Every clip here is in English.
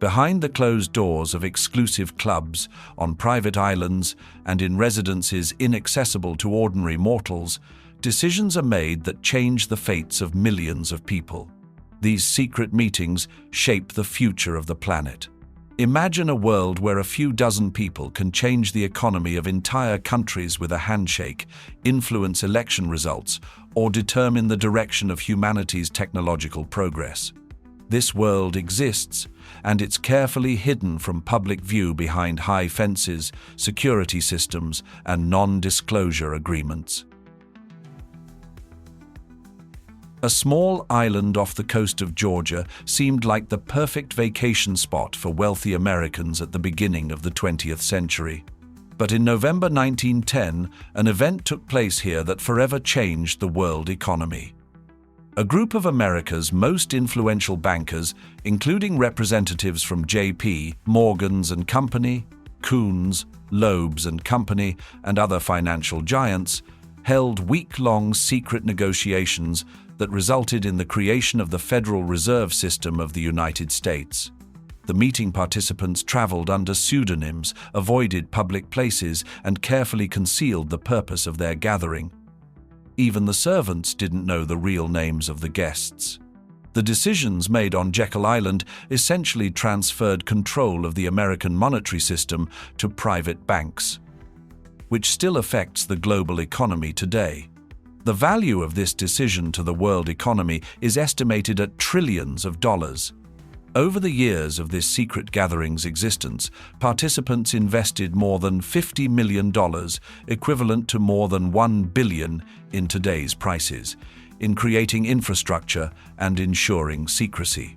Behind the closed doors of exclusive clubs, on private islands, and in residences inaccessible to ordinary mortals, decisions are made that change the fates of millions of people. These secret meetings shape the future of the planet. Imagine a world where a few dozen people can change the economy of entire countries with a handshake, influence election results, or determine the direction of humanity's technological progress. This world exists, and it's carefully hidden from public view behind high fences, security systems, and non-disclosure agreements. A small island off the coast of Georgia seemed like the perfect vacation spot for wealthy Americans at the beginning of the 20th century. But in November 1910, an event took place here that forever changed the world economy. A group of America's most influential bankers, including representatives from J.P. Morgan's and Company, Coons, Loeb's and Company, and other financial giants, held week-long secret negotiations that resulted in the creation of the Federal Reserve System of the United States. The meeting participants traveled under pseudonyms, avoided public places, and carefully concealed the purpose of their gathering. Even the servants didn't know the real names of the guests. The decisions made on Jekyll Island essentially transferred control of the American monetary system to private banks, which still affects the global economy today. The value of this decision to the world economy is estimated at trillions of dollars. Over the years of this secret gathering's existence, participants invested more than $50 million, equivalent to more than $1 billion in today's prices, in creating infrastructure and ensuring secrecy.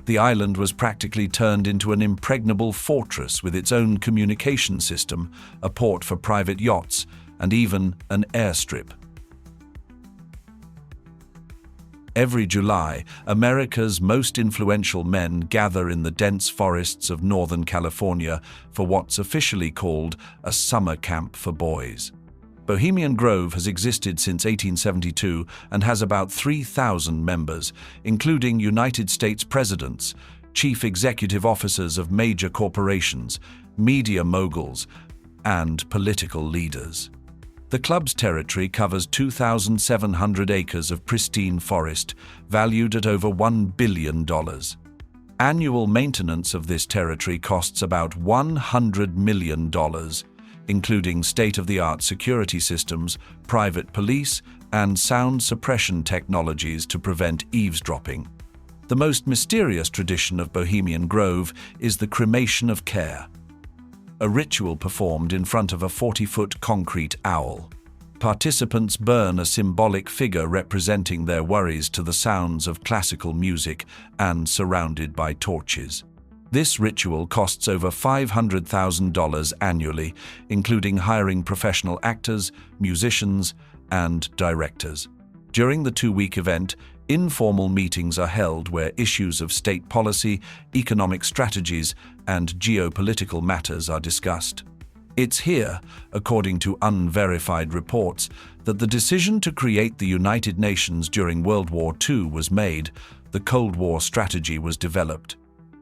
The island was practically turned into an impregnable fortress with its own communication system, a port for private yachts, and even an airstrip. Every July, America's most influential men gather in the dense forests of Northern California for what's officially called a summer camp for boys. Bohemian Grove has existed since 1872 and has about 3,000 members, including United States presidents, chief executive officers of major corporations, media moguls, and political leaders. The club's territory covers 2,700 acres of pristine forest, valued at over $1 billion. Annual maintenance of this territory costs about $100 million, including state-of-the-art security systems, private police, and sound suppression technologies to prevent eavesdropping. The most mysterious tradition of Bohemian Grove is the cremation of care, a ritual performed in front of a 40-foot concrete owl. Participants burn a symbolic figure representing their worries to the sounds of classical music and surrounded by torches. This ritual costs over $500,000 annually, including hiring professional actors, musicians, and directors. During the two-week event, informal meetings are held where issues of state policy, economic strategies, and geopolitical matters are discussed. It's here, according to unverified reports, that the decision to create the United Nations during World War II was made, the Cold War strategy was developed,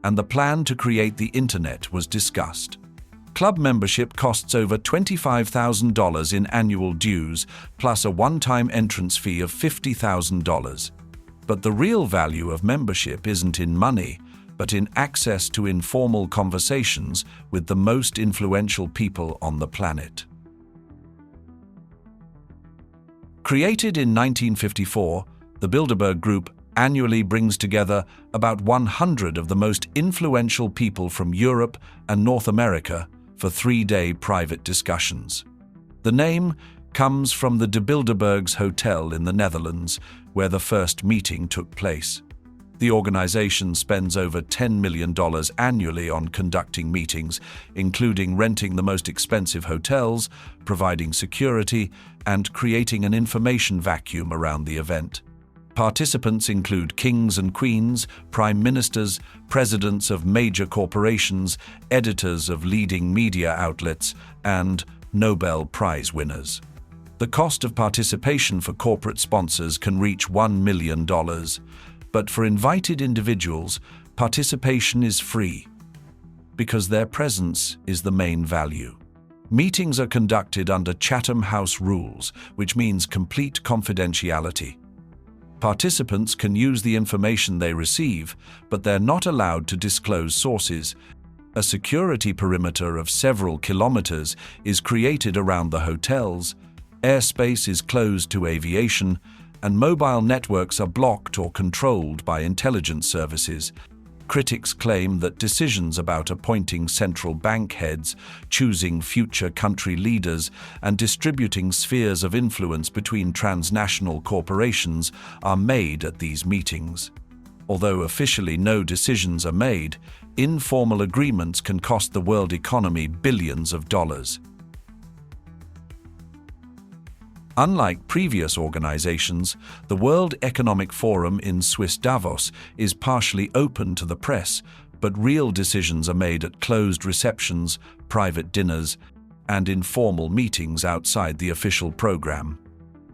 and the plan to create the Internet was discussed. Club membership costs over $25,000 in annual dues, plus a one-time entrance fee of $50,000. But the real value of membership isn't in money, but in access to informal conversations with the most influential people on the planet. Created in 1954, the Bilderberg Group annually brings together about 100 of the most influential people from Europe and North America for three-day private discussions. The name comes from the De Bilderberg's Hotel in the Netherlands, where the first meeting took place. The organization spends over $10 million annually on conducting meetings, including renting the most expensive hotels, providing security, and creating an information vacuum around the event. Participants include kings and queens, prime ministers, presidents of major corporations, editors of leading media outlets, and Nobel Prize winners. The cost of participation for corporate sponsors can reach $1 million, but for invited individuals, participation is free. because their presence is the main value. Meetings are conducted under Chatham House rules, which means complete confidentiality. Participants can use the information they receive, but they're not allowed to disclose sources. A security perimeter of several kilometers is created around the hotels, airspace is closed to aviation, and mobile networks are blocked or controlled by intelligence services. Critics claim that decisions about appointing central bank heads, choosing future country leaders, and distributing spheres of influence between transnational corporations are made at these meetings. Although officially no decisions are made, informal agreements can cost the world economy billions of dollars. Unlike previous organizations, the World Economic Forum in Swiss Davos is partially open to the press, but real decisions are made at closed receptions, private dinners, and informal meetings outside the official program.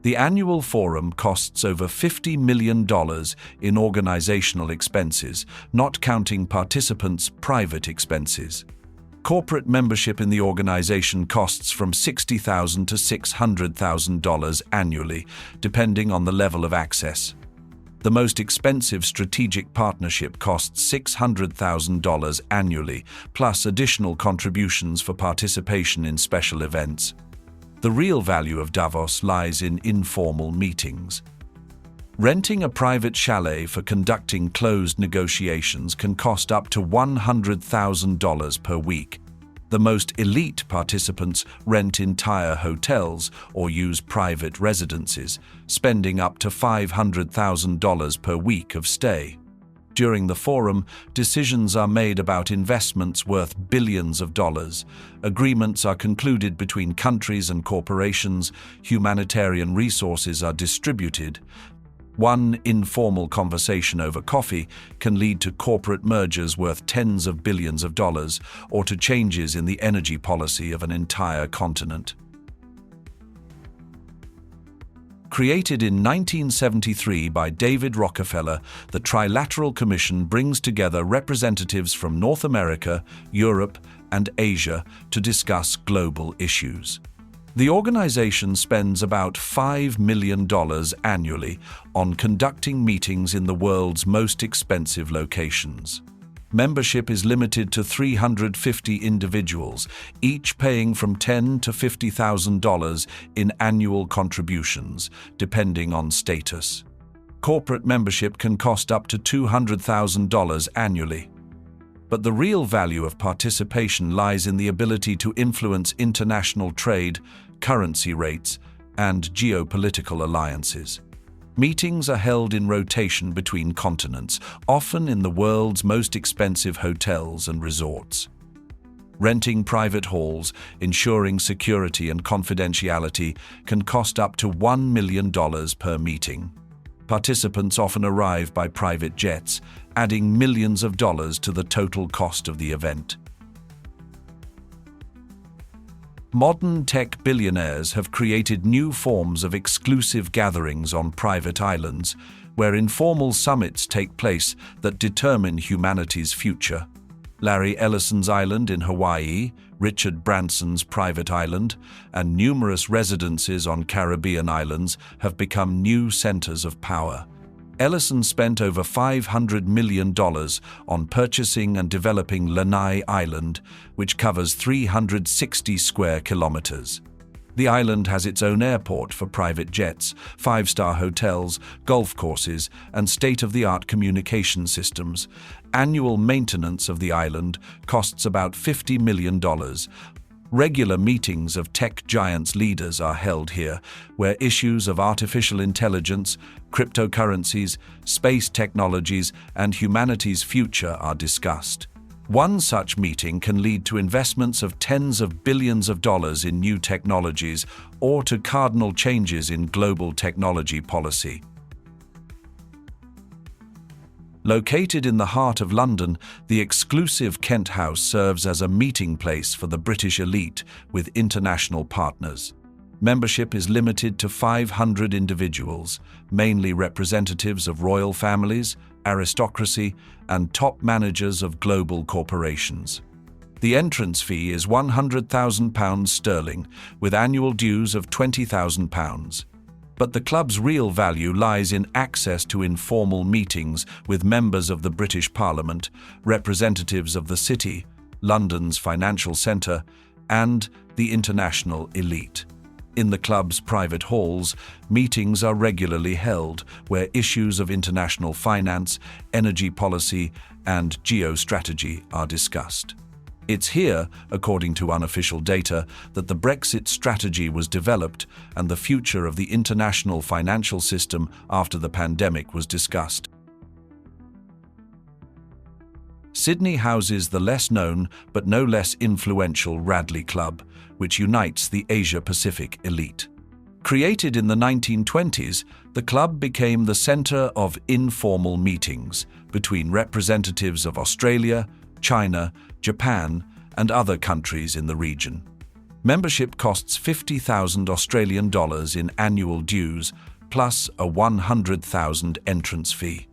The annual forum costs over $50 million in organizational expenses, not counting participants' private expenses. Corporate membership in the organization costs from $60,000 to $600,000 annually, depending on the level of access. The most expensive strategic partnership costs $600,000 annually, plus additional contributions for participation in special events. The real value of Davos lies in informal meetings. Renting a private chalet for conducting closed negotiations can cost up to $100,000 per week. The most elite participants rent entire hotels or use private residences, spending up to $500,000 per week of stay. During the forum, decisions are made about investments worth billions of dollars. Agreements are concluded between countries and corporations. Humanitarian resources are distributed. One informal conversation over coffee can lead to corporate mergers worth tens of billions of dollars or to changes in the energy policy of an entire continent. Created in 1973 by David Rockefeller, the Trilateral Commission brings together representatives from North America, Europe, and Asia to discuss global issues. The organization spends about $5 million annually on conducting meetings in the world's most expensive locations. Membership is limited to 350 individuals, each paying from $10,000 to $50,000 in annual contributions, depending on status. Corporate membership can cost up to $200,000 annually. But the real value of participation lies in the ability to influence international trade, currency rates, and geopolitical alliances. Meetings are held in rotation between continents, often in the world's most expensive hotels and resorts. Renting private halls, ensuring security and confidentiality, can cost up to $1 million per meeting. Participants often arrive by private jets, adding millions of dollars to the total cost of the event. Modern tech billionaires have created new forms of exclusive gatherings on private islands, where informal summits take place that determine humanity's future. Larry Ellison's island in Hawaii, Richard Branson's private island, and numerous residences on Caribbean islands have become new centers of power. Ellison spent over $500 million on purchasing and developing Lanai Island, which covers 360 square kilometers. The island has its own airport for private jets, five-star hotels, golf courses, and state-of-the-art communication systems. Annual maintenance of the island costs about $50 million. Regular meetings of tech giants' leaders are held here, where issues of artificial intelligence, cryptocurrencies, space technologies, and humanity's future are discussed. One such meeting can lead to investments of tens of billions of dollars in new technologies or to cardinal changes in global technology policy. Located in the heart of London, the exclusive Kent House serves as a meeting place for the British elite with international partners. Membership is limited to 500 individuals, mainly representatives of royal families, aristocracy, and top managers of global corporations. The entrance fee is £100,000 with annual dues of £20,000. But the club's real value lies in access to informal meetings with members of the British Parliament, representatives of the City, London's financial centre, and the international elite. In the club's private halls, meetings are regularly held where issues of international finance, energy policy, and geostrategy are discussed. It's here, according to unofficial data, that the Brexit strategy was developed and the future of the international financial system after the pandemic was discussed. Sydney houses the less-known but no less influential Radley Club, which unites the Asia-Pacific elite. Created in the 1920s, the club became the centre of informal meetings between representatives of Australia, China, Japan, and other countries in the region. Membership costs $50,000 in annual dues, plus a $100,000 entrance fee.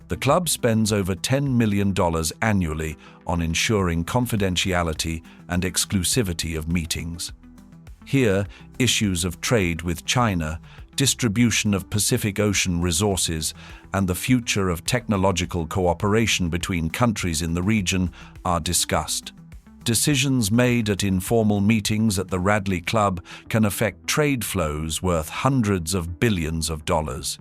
The club spends over $10 million annually on ensuring confidentiality and exclusivity of meetings. Here, issues of trade with China, distribution of Pacific Ocean resources, and the future of technological cooperation between countries in the region are discussed. Decisions made at informal meetings at the Radley Club can affect trade flows worth hundreds of billions of dollars.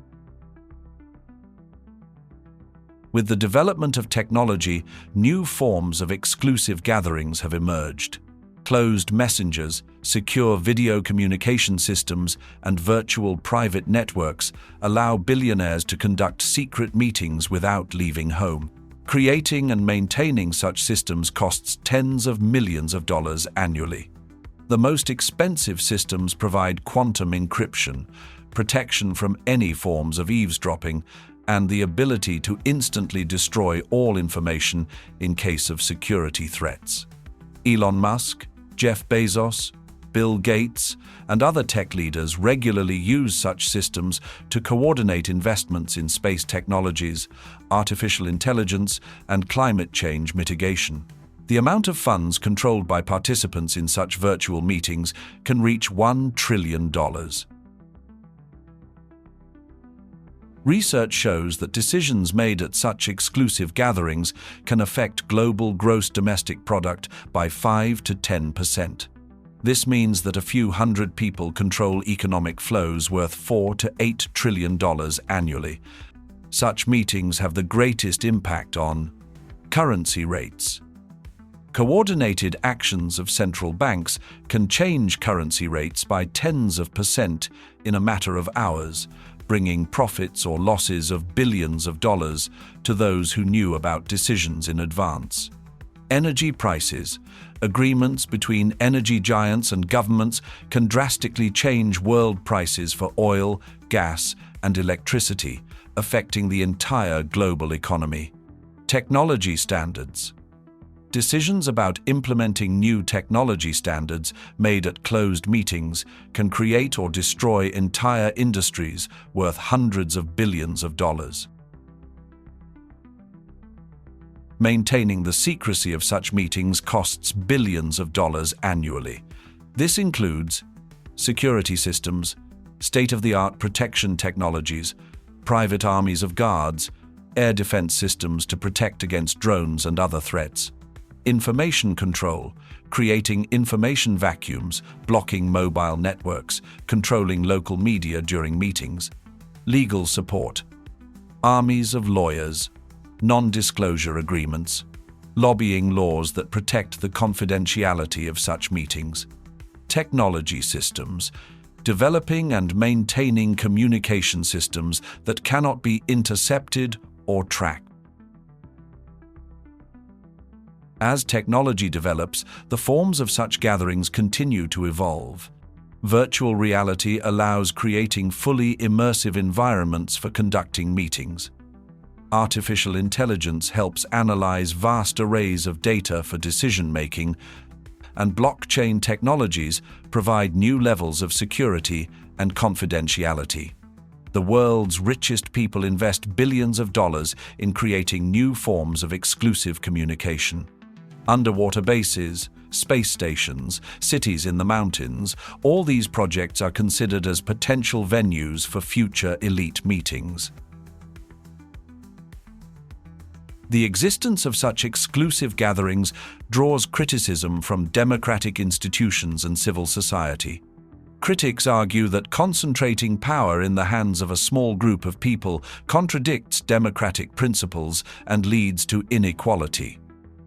With the development of technology, new forms of exclusive gatherings have emerged. Closed messengers, secure video communication systems, and virtual private networks allow billionaires to conduct secret meetings without leaving home. Creating and maintaining such systems costs tens of millions of dollars annually. The most expensive systems provide quantum encryption, protection from any forms of eavesdropping, and the ability to instantly destroy all information in case of security threats. Elon Musk, Jeff Bezos, Bill Gates, and other tech leaders regularly use such systems to coordinate investments in space technologies, artificial intelligence, and climate change mitigation. The amount of funds controlled by participants in such virtual meetings can reach $1 trillion. Research shows that decisions made at such exclusive gatherings can affect global gross domestic product by 5 to 10%. This means that a few hundred people control economic flows worth $4 to $8 trillion annually. Such meetings have the greatest impact on currency rates. Coordinated actions of central banks can change currency rates by tens of percent in a matter of hours, bringing profits or losses of billions of dollars to those who knew about decisions in advance. Energy prices. Agreements between energy giants and governments can drastically change world prices for oil, gas, and electricity, affecting the entire global economy. Technology standards. Decisions about implementing new technology standards made at closed meetings can create or destroy entire industries worth hundreds of billions of dollars. Maintaining the secrecy of such meetings costs billions of dollars annually. This includes security systems, state-of-the-art protection technologies, private armies of guards, air defense systems to protect against drones and other threats. Information control, creating information vacuums, blocking mobile networks, controlling local media during meetings. Legal support, armies of lawyers, non-disclosure agreements, lobbying laws that protect the confidentiality of such meetings. Technology systems, developing and maintaining communication systems that cannot be intercepted or tracked. As technology develops, the forms of such gatherings continue to evolve. Virtual reality allows creating fully immersive environments for conducting meetings. Artificial intelligence helps analyze vast arrays of data for decision-making, and blockchain technologies provide new levels of security and confidentiality. The world's richest people invest billions of dollars in creating new forms of exclusive communication. Underwater bases, space stations, cities in the mountains, all these projects are considered as potential venues for future elite meetings. The existence of such exclusive gatherings draws criticism from democratic institutions and civil society. Critics argue that concentrating power in the hands of a small group of people contradicts democratic principles and leads to inequality.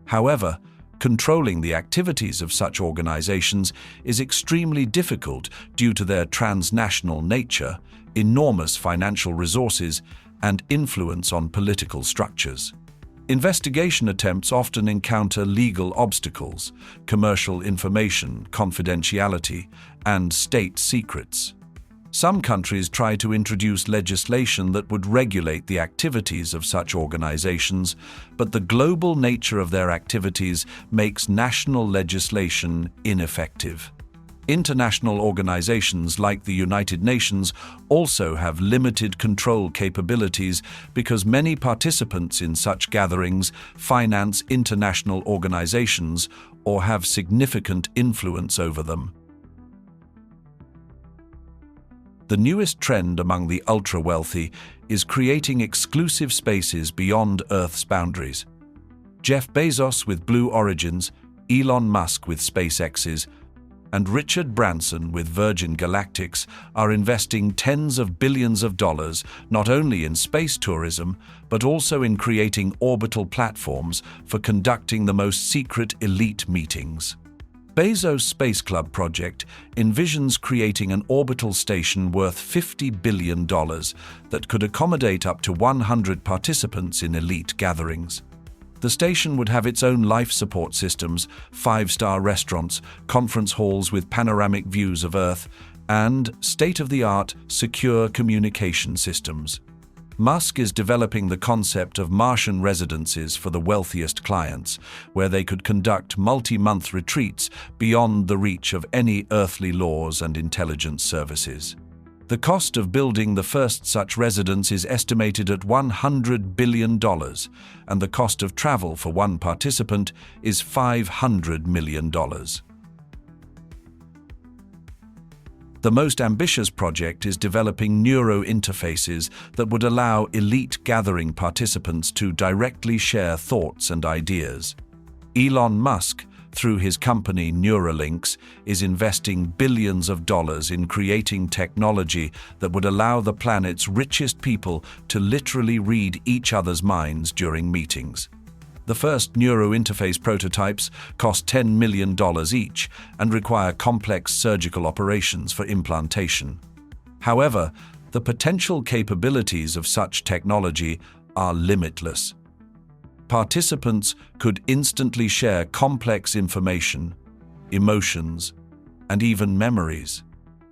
However, controlling the activities of such organizations is extremely difficult due to their transnational nature, enormous financial resources, and influence on political structures. Investigation attempts often encounter legal obstacles, commercial information, confidentiality, and state secrets. Some countries try to introduce legislation that would regulate the activities of such organizations, but the global nature of their activities makes national legislation ineffective. International organizations like the United Nations also have limited control capabilities because many participants in such gatherings finance international organizations or have significant influence over them. The newest trend among the ultra-wealthy is creating exclusive spaces beyond Earth's boundaries. Jeff Bezos with Blue Origins, Elon Musk with SpaceX's, and Richard Branson with Virgin Galactic's are investing tens of billions of dollars not only in space tourism, but also in creating orbital platforms for conducting the most secret elite meetings. Bezos' Space Club project envisions creating an orbital station worth $50 billion that could accommodate up to 100 participants in elite gatherings. The station would have its own life support systems, 5-star restaurants, conference halls with panoramic views of Earth, and state-of-the-art secure communication systems. Musk is developing the concept of Martian residences for the wealthiest clients, where they could conduct multi-month retreats beyond the reach of any earthly laws and intelligence services. The cost of building the first such residence is estimated at $100 billion, and the cost of travel for one participant is $500 million. The most ambitious project is developing neuro interfaces that would allow elite gathering participants to directly share thoughts and ideas. Elon Musk, through his company Neuralinks, is investing billions of dollars in creating technology that would allow the planet's richest people to literally read each other's minds during meetings. The first neuro-interface prototypes cost $10 million each and require complex surgical operations for implantation. However, the potential capabilities of such technology are limitless. Participants could instantly share complex information, emotions, and even memories.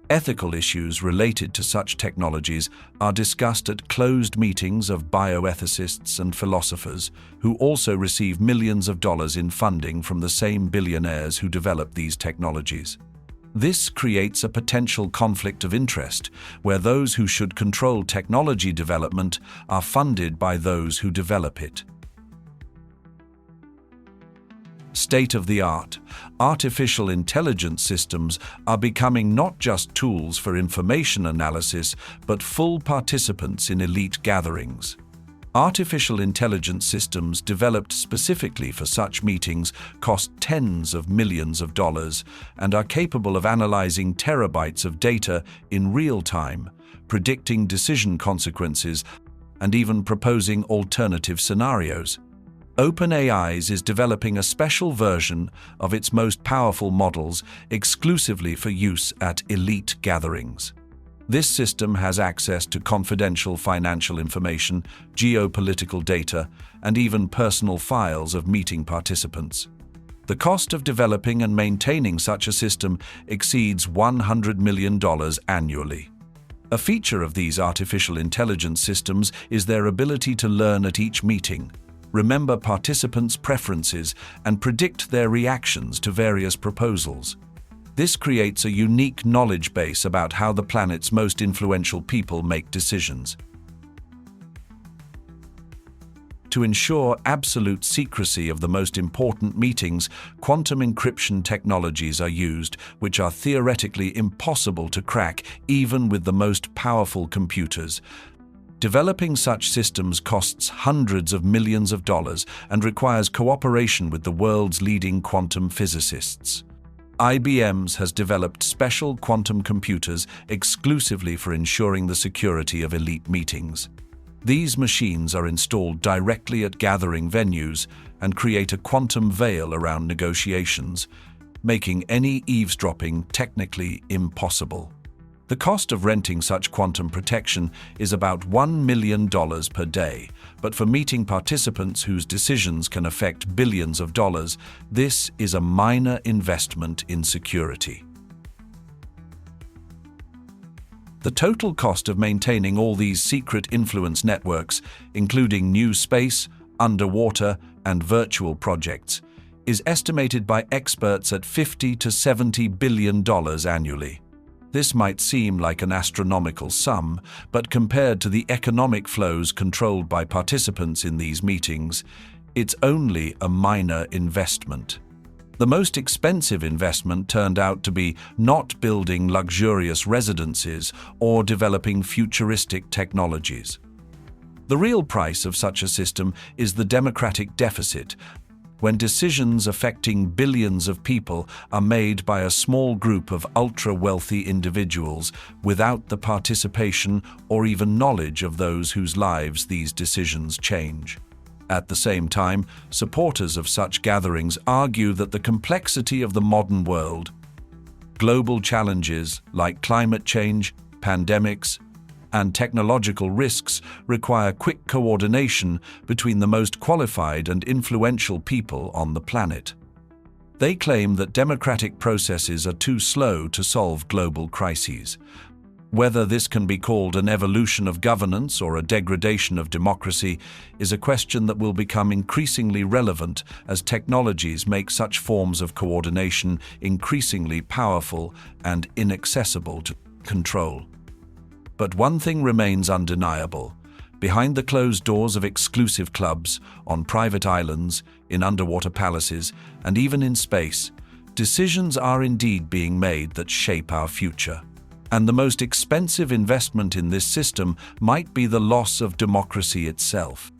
Ethical issues related to such technologies are discussed at closed meetings of bioethicists and philosophers who also receive millions of dollars in funding from the same billionaires who develop these technologies. This creates a potential conflict of interest, where those who should control technology development are funded by those who develop it. State-of-the-art, artificial intelligence systems are becoming not just tools for information analysis, but full participants in elite gatherings. Artificial intelligence systems developed specifically for such meetings cost tens of millions of dollars and are capable of analyzing terabytes of data in real time, predicting decision consequences, and even proposing alternative scenarios. OpenAI is developing a special version of its most powerful models exclusively for use at elite gatherings. This system has access to confidential financial information, geopolitical data, and even personal files of meeting participants. The cost of developing and maintaining such a system exceeds $100 million annually. A feature of these artificial intelligence systems is their ability to learn at each meeting, remember participants' preferences, and predict their reactions to various proposals. This creates a unique knowledge base about how the planet's most influential people make decisions. To ensure absolute secrecy of the most important meetings, quantum encryption technologies are used, which are theoretically impossible to crack even with the most powerful computers. Developing such systems costs hundreds of millions of dollars and requires cooperation with the world's leading quantum physicists. IBM has developed special quantum computers exclusively for ensuring the security of elite meetings. These machines are installed directly at gathering venues and create a quantum veil around negotiations, making any eavesdropping technically impossible. The cost of renting such quantum protection is about $1 million per day, but for meeting participants whose decisions can affect billions of dollars, this is a minor investment in security. The total cost of maintaining all these secret influence networks, including new space, underwater, and virtual projects, is estimated by experts at $50 to $70 billion annually. This might seem like an astronomical sum, but compared to the economic flows controlled by participants in these meetings, it's only a minor investment. The most expensive investment turned out to be not building luxurious residences or developing futuristic technologies. The real price of such a system is the democratic deficit, when decisions affecting billions of people are made by a small group of ultra-wealthy individuals without the participation or even knowledge of those whose lives these decisions change. At the same time, supporters of such gatherings argue that the complexity of the modern world, global challenges like climate change, pandemics, and technological risks require quick coordination between the most qualified and influential people on the planet. They claim that democratic processes are too slow to solve global crises. Whether this can be called an evolution of governance or a degradation of democracy is a question that will become increasingly relevant as technologies make such forms of coordination increasingly powerful and inaccessible to control. But one thing remains undeniable. Behind the closed doors of exclusive clubs, on private islands, in underwater palaces, and even in space, decisions are indeed being made that shape our future. And the most expensive investment in this system might be the loss of democracy itself.